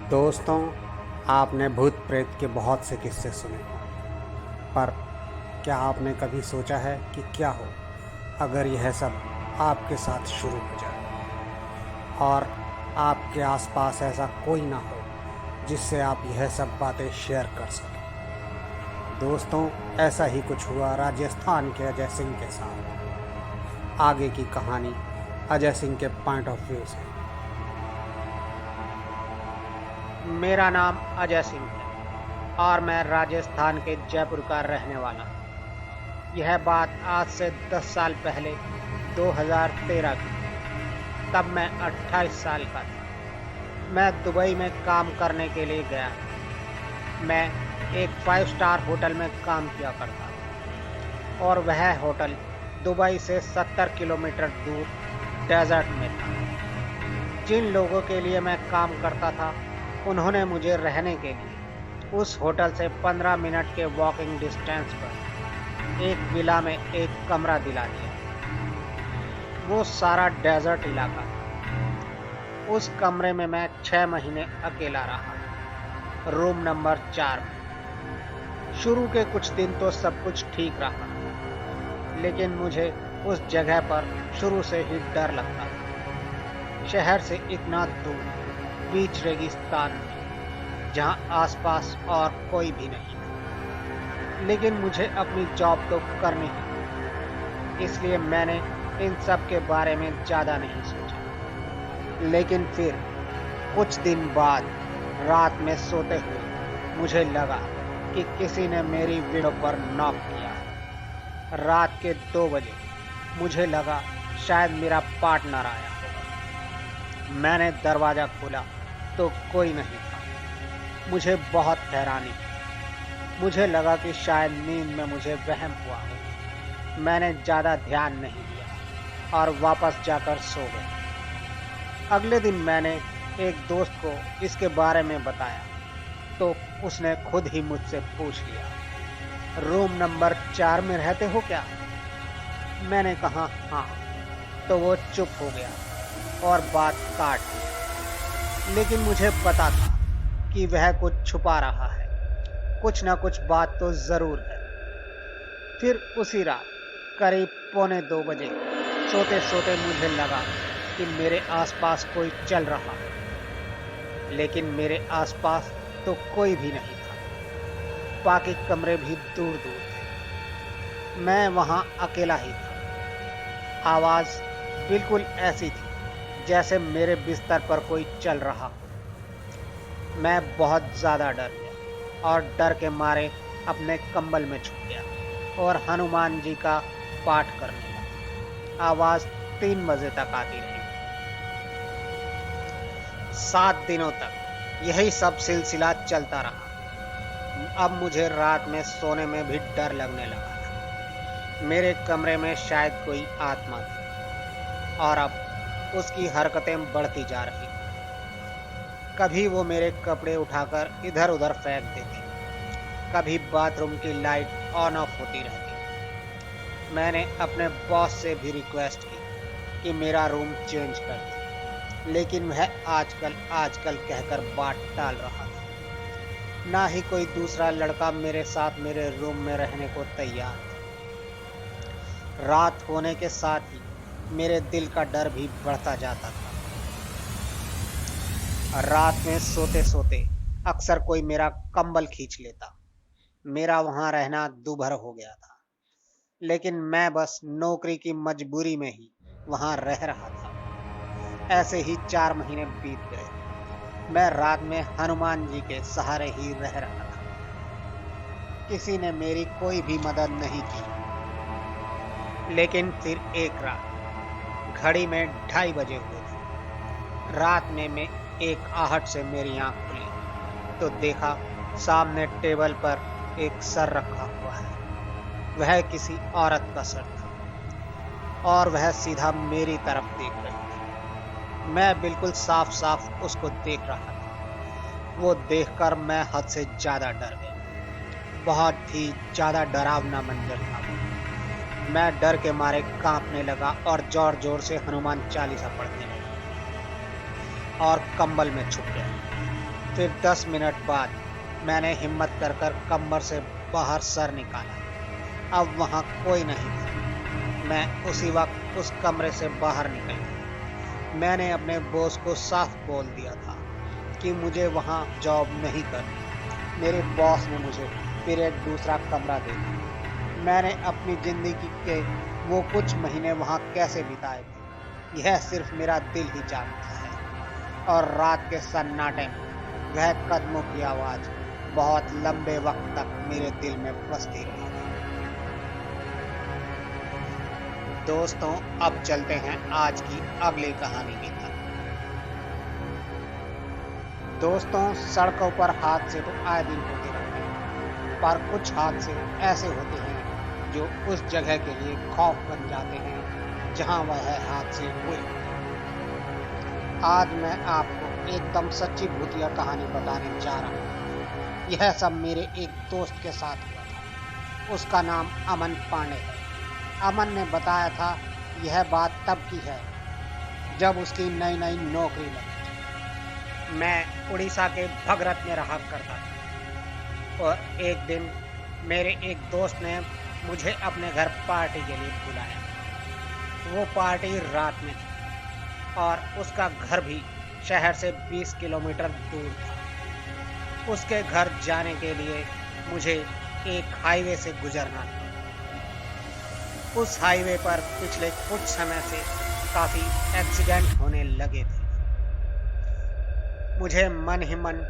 दोस्तों, आपने भूत प्रेत के बहुत से किस्से सुने हों, पर क्या आपने कभी सोचा है कि क्या हो अगर यह सब आपके साथ शुरू हो जाए और आपके आसपास ऐसा कोई ना हो जिससे आप यह सब बातें शेयर कर सकें। दोस्तों, ऐसा ही कुछ हुआ राजस्थान के अजय सिंह के साथ। आगे की कहानी अजय सिंह के पॉइंट ऑफ व्यू से। मेरा नाम अजय सिंह है और मैं राजस्थान के जयपुर का रहने वाला हूँ। यह बात आज से 10 साल पहले 2013 की। तब मैं 28 साल का था। मैं दुबई में काम करने के लिए गया। मैं एक 5 स्टार होटल में काम किया करता था और वह होटल दुबई से 70 किलोमीटर दूर डेजर्ट में था। जिन लोगों के लिए मैं काम करता था उन्होंने मुझे रहने के लिए उस होटल से 15 मिनट के वॉकिंग डिस्टेंस पर एक विला में एक कमरा दिला दिया। वो सारा डेजर्ट इलाका था। उस कमरे में मैं 6 महीने अकेला रहा, रूम नंबर 4 में। शुरू के कुछ दिन तो सब कुछ ठीक रहा, लेकिन मुझे उस जगह पर शुरू से ही डर लगता था। शहर से इतना दूर, बीच रेगिस्तान में, जहां आसपास और कोई भी नहीं था। लेकिन मुझे अपनी जॉब तो करनी ही, इसलिए मैंने इन सब के बारे में ज़्यादा नहीं सोचा। लेकिन फिर कुछ दिन बाद रात में सोते हुए मुझे लगा कि किसी ने मेरी विंडो पर नॉक किया। रात के 2 बजे मुझे लगा शायद मेरा पार्टनर आया होगा। मैंने दरवाज़ा खोला तो कोई नहीं था। मुझे बहुत हैरानी हुई। मुझे लगा कि शायद नींद में मुझे वहम हुआ हो। मैंने ज़्यादा ध्यान नहीं दिया और वापस जाकर सो गया। अगले दिन मैंने एक दोस्त को इसके बारे में बताया तो उसने खुद ही मुझसे पूछ लिया, रूम नंबर 4 में रहते हो क्या? मैंने कहा हाँ। तो वो चुप हो गया और बात काट दी। लेकिन मुझे पता था कि वह कुछ छुपा रहा है। कुछ ना कुछ बात तो जरूर है। फिर उसी रात करीब 1:45 बजे सोते सोते मुझे लगा कि मेरे आसपास कोई चल रहा है, लेकिन मेरे आसपास तो कोई भी नहीं था। बाकी कमरे भी दूर दूर थे। मैं वहां अकेला ही था। आवाज बिल्कुल ऐसी थी जैसे मेरे बिस्तर पर कोई चल रहा हो। मैं बहुत ज़्यादा डर गया और डर के मारे अपने कंबल में छुप गया और हनुमान जी का पाठ करने लगा। आवाज़ 3 बजे तक आती रही। 7 दिनों तक यही सब सिलसिला चलता रहा। अब मुझे रात में सोने में भी डर लगने लगा था। मेरे कमरे में शायद कोई आत्मा थी और अब उसकी हरकतें बढ़ती जा रही। कभी वो मेरे कपड़े उठाकर इधर उधर फेंक देती, कभी बाथरूम की लाइट ऑन ऑफ होती रहती। मैंने अपने बॉस से भी रिक्वेस्ट की कि मेरा रूम चेंज कर दे, लेकिन वह आजकल आजकल कहकर बात टाल रहा था। ना ही कोई दूसरा लड़का मेरे साथ मेरे रूम में रहने को तैयार था। रात होने के साथ ही मेरे दिल का डर भी बढ़ता जाता था। रात में सोते सोते अक्सर कोई मेरा कंबल खींच लेता। मेरा वहां रहना दूभर हो गया था, लेकिन मैं बस नौकरी की मजबूरी में ही वहां रह रहा था। ऐसे ही 4 महीने बीत गए। मैं रात में हनुमान जी के सहारे ही रह रहा था। किसी ने मेरी कोई भी मदद नहीं की। लेकिन फिर एक रात घड़ी में 2:30 बजे हुए थे। रात में मैं एक आहट से मेरी आंख खुली तो देखा सामने टेबल पर एक सर रखा हुआ है। वह किसी औरत का सर था और वह सीधा मेरी तरफ देख रही थी। मैं बिल्कुल साफ साफ उसको देख रहा था। वो देखकर मैं हद से ज्यादा डर गया। बहुत ही ज्यादा डरावना मंजर था वो। मैं डर के मारे कांपने लगा और जोर जोर से हनुमान चालीसा पढ़ने लगा और कंबल में छुप गया। फिर 10 मिनट बाद मैंने हिम्मत कर कर कमर से बाहर सर निकाला। अब वहाँ कोई नहीं था। मैं उसी वक्त उस कमरे से बाहर निकल गया। मैंने अपने बॉस को साफ बोल दिया था कि मुझे वहाँ जॉब नहीं करनी। मेरे बॉस ने मुझे फिर एक दूसरा कमरा दे दिया। मैंने अपनी ज़िंदगी के वो कुछ महीने वहाँ कैसे बिताए थे, यह सिर्फ मेरा दिल ही जानता है। और रात के सन्नाटे में वह कदमों की आवाज़ बहुत लंबे वक्त तक मेरे दिल में बसती रही। दोस्तों, अब चलते हैं आज की अगली कहानी की तरफ। दोस्तों, सड़कों पर हादसे तो आए दिन होते रहते हैं, पर कुछ हादसे ऐसे होते हैं जो उस जगह के लिए खौफ बन जाते हैं जहां वह हादसे हुए। आज मैं आपको एकदम सच्ची भूतिया कहानी बताने जा रहा हूँ। यह सब मेरे एक दोस्त के साथ हुआ था। उसका नाम अमन पांडे है। अमन ने बताया था यह बात तब की है जब उसकी नई नई नौकरी लगी। मैं उड़ीसा के भगरत में रहा करता था और एक दिन मेरे एक दोस्त ने मुझे अपने घर पार्टी के लिए बुलाया। वो पार्टी रात में थी और उसका घर भी शहर से 20 किलोमीटर दूर था। उसके घर जाने के लिए मुझे एक हाईवे से गुजरना था। उस हाईवे पर पिछले कुछ समय से काफी एक्सीडेंट होने लगे थे। मुझे मन ही मन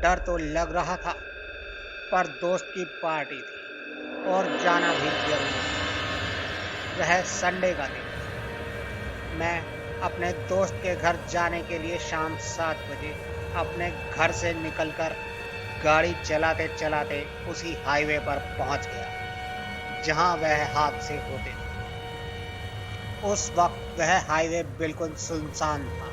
डर तो लग रहा था, पर दोस्त की पार्टी थी और जाना भी जरूरी था। वह संडे का दिन था। मैं अपने दोस्त के घर जाने के लिए शाम 7 बजे अपने घर से निकलकर गाड़ी चलाते चलाते उसी हाईवे पर पहुंच गया जहां वह हादसे होते थे। उस वक्त वह हाईवे बिल्कुल सुनसान था।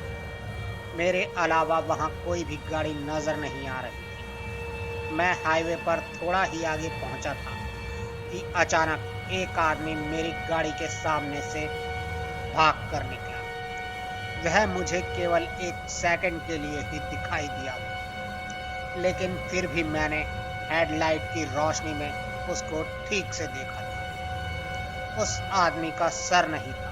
मेरे अलावा वहां कोई भी गाड़ी नजर नहीं आ रही थी। मैं हाईवे पर थोड़ा ही आगे पहुंचा था कि अचानक एक आदमी मेरी गाड़ी के सामने से भाग कर निकला। वह मुझे केवल 1 सेकंड के लिए ही दिखाई दिया, लेकिन फिर भी मैंने हेडलाइट की रोशनी में उसको ठीक से देखा था। उस आदमी का सर नहीं था।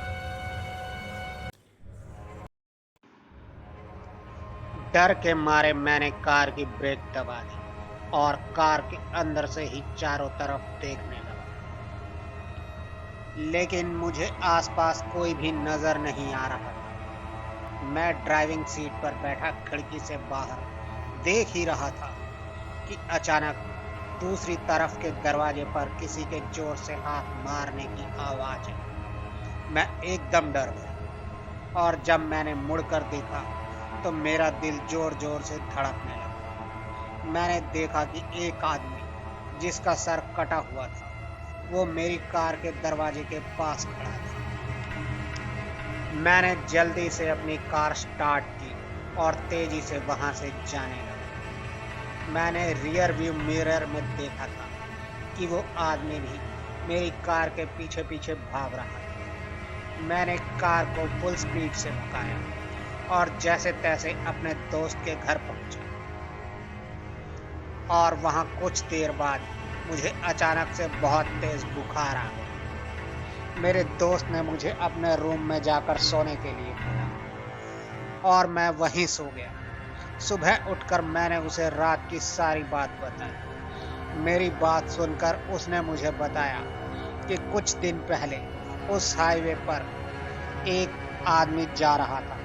डर के मारे मैंने कार की ब्रेक दबा दी और कार के अंदर से ही चारों तरफ देखने लगा, लेकिन मुझे आसपास कोई भी नजर नहीं आ रहा था। मैं ड्राइविंग सीट पर बैठा खिड़की से बाहर देख ही रहा था कि अचानक दूसरी तरफ के दरवाजे पर किसी के जोर से हाथ मारने की आवाज आई। मैं एकदम डर गया और जब मैंने मुड़कर देखा तो मेरा दिल जोर जोर से धड़कने लगा। मैंने देखा कि एक आदमी जिसका सर कटा हुआ था वो मेरी कार के दरवाजे के पास खड़ा था। मैंने जल्दी से अपनी कार स्टार्ट की और तेजी से वहां से जाने लगा। मैंने रियर व्यू मिरर में देखा था कि वो आदमी भी मेरी कार के पीछे पीछे भाग रहा था। मैंने कार को फुल स्पीड से भगाया और जैसे तैसे अपने दोस्त के घर पहुंचा। और वहां कुछ देर बाद मुझे अचानक से बहुत तेज बुखार आ गया। मेरे दोस्त ने मुझे अपने रूम में जाकर सोने के लिए बोला और मैं वहीं सो गया। सुबह उठकर मैंने उसे रात की सारी बात बताई। मेरी बात सुनकर उसने मुझे बताया कि कुछ दिन पहले उस हाईवे पर एक आदमी जा रहा था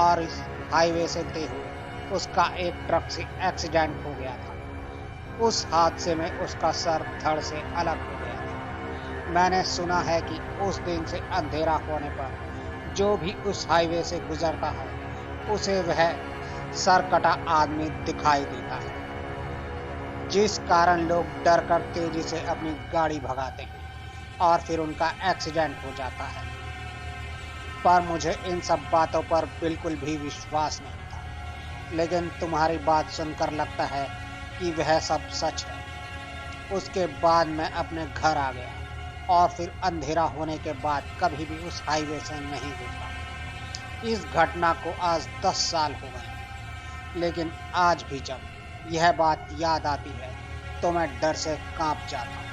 और इस हाईवे से होते हुए उसका एक ट्रक से एक्सीडेंट हो गया था। उस हादसे में उसका सर धड़ से अलग हो गया था। मैंने सुना है कि उस दिन से अंधेरा होने पर जो भी उस हाईवे से गुजरता है उसे वह सर कटा आदमी दिखाई देता है, जिस कारण लोग डर कर तेजी से अपनी गाड़ी भगाते हैं और फिर उनका एक्सीडेंट हो जाता है। पर मुझे इन सब बातों पर बिल्कुल भी विश्वास नहीं था, लेकिन तुम्हारी बात सुनकर लगता है कि वह सब सच है। उसके बाद मैं अपने घर आ गया और फिर अंधेरा होने के बाद कभी भी उस हाईवे से नहीं गुजरा। इस घटना को आज 10 साल हो गए। लेकिन आज भी जब यह बात याद आती है तो मैं डर से कांप जाता हूँ।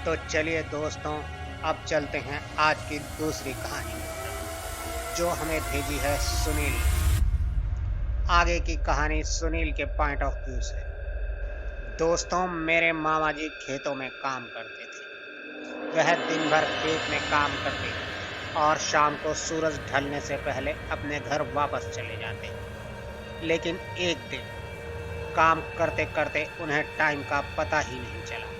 तो चलिए दोस्तों, अब चलते हैं आज की दूसरी कहानी की तरफ, जो हमें भेजी है सुनील ने। आगे की कहानी सुनील के पॉइंट ऑफ व्यू से। दोस्तों, मेरे मामा जी खेतों में काम करते थे। वह दिन भर खेत में काम करते और शाम को सूरज ढलने से पहले अपने घर वापस चले जाते। लेकिन एक दिन काम करते करते उन्हें टाइम का पता ही नहीं चला।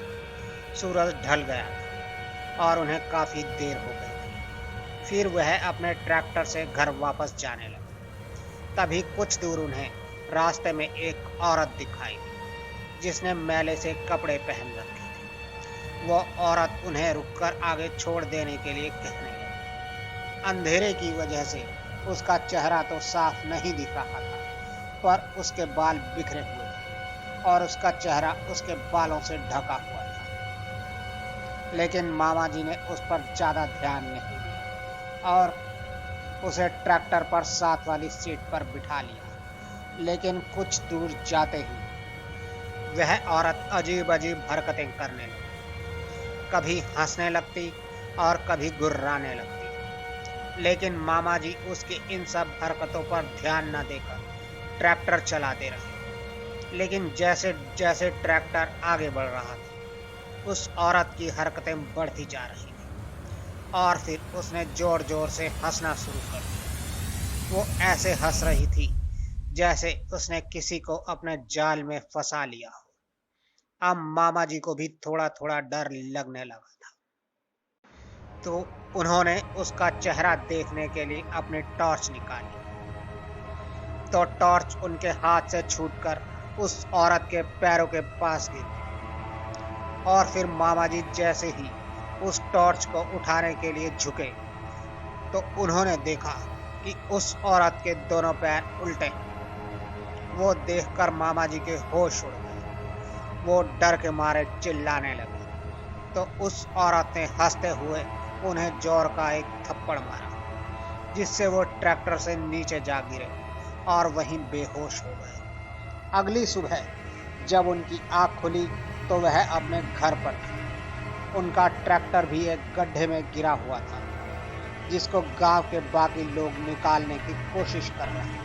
सूरज ढल गया था और उन्हें काफी देर हो गई थी। फिर वह अपने ट्रैक्टर से घर वापस जाने लगे। तभी कुछ दूर उन्हें रास्ते में एक औरत दिखाई दी, जिसने मैले से कपड़े पहन रखे थे। वो औरत उन्हें रुककर आगे छोड़ देने के लिए कहने लगी। अंधेरे की वजह से उसका चेहरा तो साफ नहीं दिख रहा था, पर उसके बाल बिखरे हुए थे और उसका चेहरा उसके बालों से ढका हुआ था। लेकिन मामा जी ने उस पर ज्यादा ध्यान नहीं दिया और उसे ट्रैक्टर पर साथ वाली सीट पर बिठा लिया। लेकिन कुछ दूर जाते ही वह औरत अजीब अजीब हरकतें करने लगी। कभी हंसने लगती और कभी गुर्राने लगती। लेकिन मामा जी उसकी इन सब हरकतों पर ध्यान न देकर ट्रैक्टर चलाते रहे। लेकिन जैसे जैसे ट्रैक्टर आगे बढ़ रहा था, उस औरत की हरकतें बढ़ती जा रही थी और फिर उसने जोर जोर से हंसना शुरू कर दिया। वो ऐसे हंस रही थी जैसे उसने किसी को अपने जाल में फंसा लिया हो। अब मामा जी को भी थोड़ा थोड़ा डर लगने लगा था। तो उन्होंने उसका चेहरा देखने के लिए अपनी टॉर्च निकाली। तो टॉर्च उनके हाथ से छूटकर उस औरत के पैरों के पास गिर गई। और फिर मामा जी जैसे ही उस टॉर्च को उठाने के लिए झुके तो उन्होंने देखा कि उस औरत के दोनों पैर उल्टे हैं। वो देखकर मामा जी के होश उड़ गए। वो डर के मारे चिल्लाने लगे। तो उस औरत ने हंसते हुए उन्हें जोर का एक थप्पड़ मारा, जिससे वो ट्रैक्टर से नीचे जा गिरे और वहीं बेहोश हो गए। अगली सुबह जब उनकी आंख खुली तो वह अपने घर पर थे। उनका ट्रैक्टर भी एक गड्ढे में गिरा हुआ था, जिसको गांव के बाकी लोग निकालने की कोशिश कर रहे थे।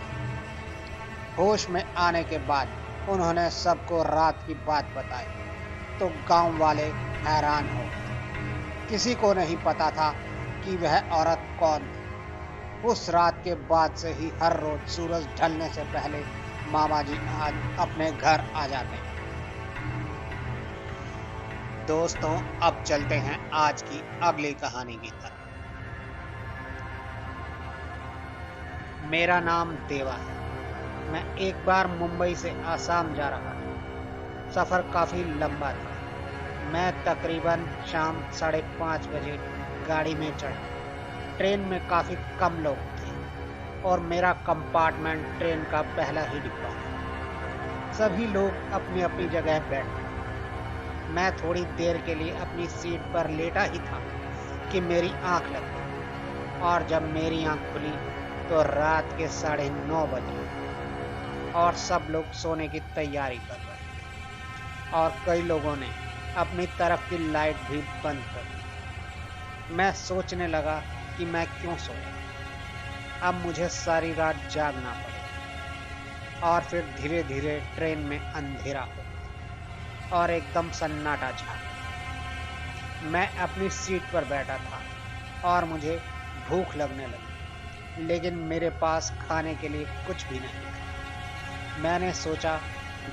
होश में आने के बाद उन्होंने सबको रात की बात बताई तो गांव वाले हैरान हो गए। किसी को नहीं पता था कि वह औरत कौन थी। उस रात के बाद से ही हर रोज सूरज ढलने से पहले मामा जी आज अपने घर आ जाते हैं। दोस्तों, अब चलते हैं आज की अगली कहानी की तरफ। मेरा नाम देवा है। मैं एक बार मुंबई से आसाम जा रहा था। सफ़र काफ़ी लंबा था। मैं तकरीबन शाम 5:30 बजे गाड़ी में चढ़ा। ट्रेन में काफ़ी कम लोग थे और मेरा कंपार्टमेंट ट्रेन का पहला ही डिब्बा था। सभी लोग अपनी अपनी जगह बैठे। मैं थोड़ी देर के लिए अपनी सीट पर लेटा ही था कि मेरी आंख लग गई और जब मेरी आंख खुली तो रात के 9:30 बजे और सब लोग सोने की तैयारी कर रहे थे और कई लोगों ने अपनी तरफ की लाइट भी बंद कर दी। मैं सोचने लगा कि मैं क्यों सोया। अब मुझे सारी रात जागना पड़ेगा। और फिर धीरे धीरे ट्रेन में अंधेरा हो और एकदम सन्नाटा छा गया। मैं अपनी सीट पर बैठा था और मुझे भूख लगने लगी, लेकिन मेरे पास खाने के लिए कुछ भी नहीं था। मैंने सोचा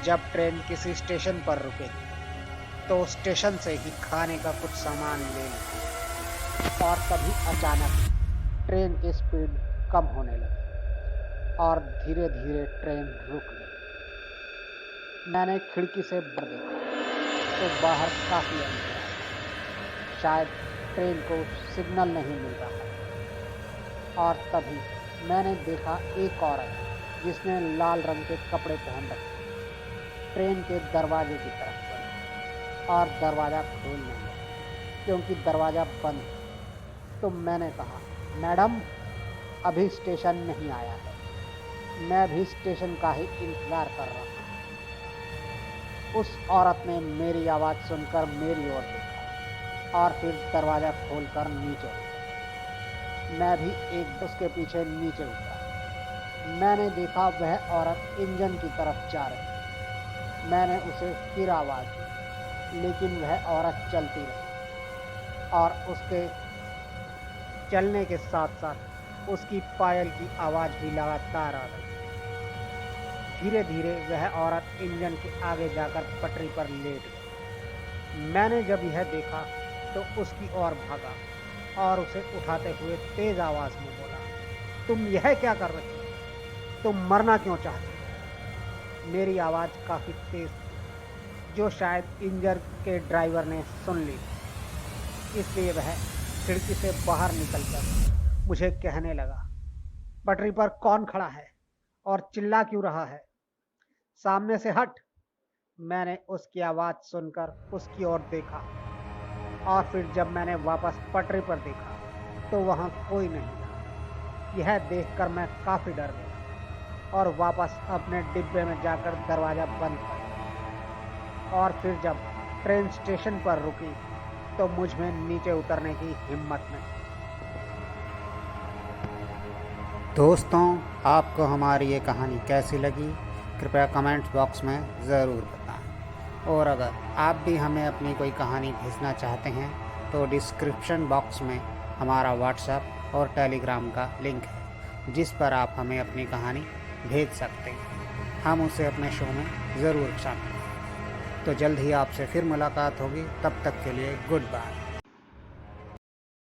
जब ट्रेन किसी स्टेशन पर रुकेगी तो स्टेशन से ही खाने का कुछ सामान ले लूं। और तभी अचानक ट्रेन की स्पीड कम होने लगी और धीरे धीरे ट्रेन रुक गई। मैंने खिड़की से बाहर देखा तो बाहर काफी अंधेरा था। शायद ट्रेन को सिग्नल नहीं मिल रहा। और तभी मैंने देखा एक औरत जिसने लाल रंग के कपड़े पहन रखे ट्रेन के दरवाजे की तरफ बढ़ी और दरवाज़ा खोलने लगी क्योंकि दरवाज़ा बंद था। तो मैंने कहा, मैडम अभी स्टेशन नहीं आया है। मैं भी स्टेशन का ही इंतज़ार कर रहा था। उस औरत ने मेरी आवाज़ सुनकर मेरी ओर देखा और फिर दरवाज़ा खोलकर नीचे उतरी। मैं भी एक उसके पीछे नीचे उतरा। मैंने देखा वह औरत इंजन की तरफ जा रही थी। मैंने उसे फिर आवाज़ दी, लेकिन वह औरत चलती रही और उसके चलने के साथ साथ उसकी पायल की आवाज़ भी लगातार आ रही। धीरे धीरे वह औरत इंजन के आगे जाकर पटरी पर लेट गई। मैंने जब यह देखा तो उसकी ओर भागा और उसे उठाते हुए तेज आवाज में बोला, तुम यह क्या कर रही हो? तुम मरना क्यों चाहती हो? मेरी आवाज काफी तेज थी, जो शायद इंजन के ड्राइवर ने सुन ली, इसलिए वह खिड़की से बाहर निकलकर मुझे कहने लगा, पटरी पर कौन खड़ा है और चिल्ला क्यों रहा है? सामने से हट। मैंने उसकी आवाज सुनकर उसकी ओर देखा और फिर जब मैंने वापस पटरी पर देखा तो वहां कोई नहीं था। यह देखकर मैं काफी डर गया और वापस अपने डिब्बे में जाकर दरवाजा बंद कर दिया। और फिर जब ट्रेन स्टेशन पर रुकी तो मुझ में नीचे उतरने की हिम्मत नहीं। दोस्तों, आपको हमारी ये कहानी कैसी लगी कृपया कमेंट्स बॉक्स में ज़रूर बताएं। और अगर आप भी हमें अपनी कोई कहानी भेजना चाहते हैं तो डिस्क्रिप्शन बॉक्स में हमारा व्हाट्सएप और टेलीग्राम का लिंक है, जिस पर आप हमें अपनी कहानी भेज सकते हैं। हम उसे अपने शो में ज़रूर शामिल करें। तो जल्द ही आपसे फिर मुलाकात होगी। तब तक के लिए गुड बाय।